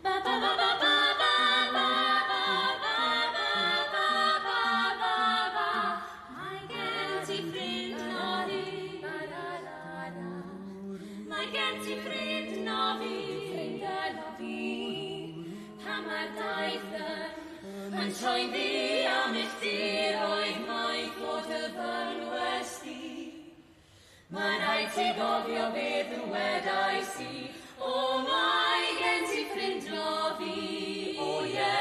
Ba ba ba ba ba ba ba ba ba ba ba ba ba. Mae gen ti ffrind noddi. Ba da da da. Mae gen ti ffrind noddi. Ffrind noddi. Pan mae'r daith yn troi'n ddi am eich diroedd mae fod y fynwes di. Mae'n rhaid ti gofio beth ddwedais i. O mae gen ti ffrind noddi. O ie,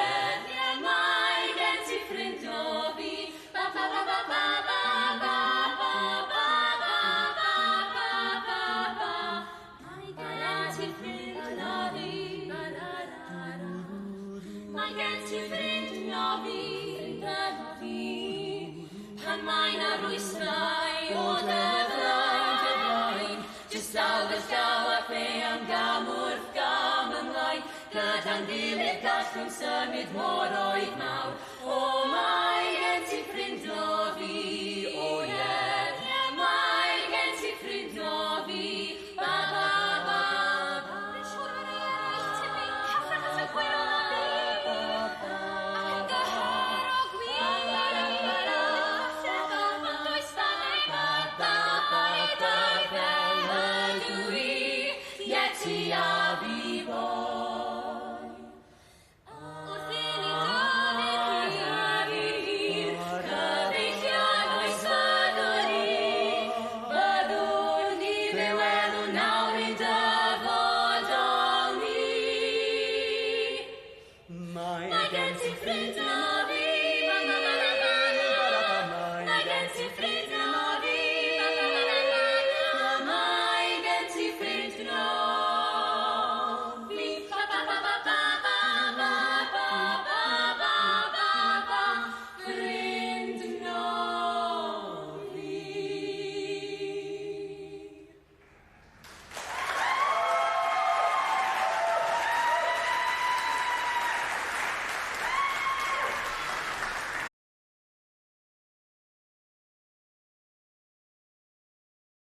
mae gen ti ffrind noddi. Ba ba ba ba ba ba ba ba ba ba ba ba ba ba. Mae gen ti ffrind noddi. Ba da da da. Mae gen ti ffrind noddi. Ffrind noddi. Pan mae'n arwysau o dy flaen, jyst dal dy llaw a lle am gam wrth gam ymlaen, gyda'n gilydd gallwn symud mor oed mawr. O mae gen ti ffrind noddi. O ie, mae gen ti ffrind noddi. Ba ba ba ba. Yn siŵr fan eraill, tyfu cyfrach at y gwiro noddi. Ac yn gyhyr o gwir. Llefel fan does fan ein. Ba ba ba ba. Ydw i, ie ti a fi bod.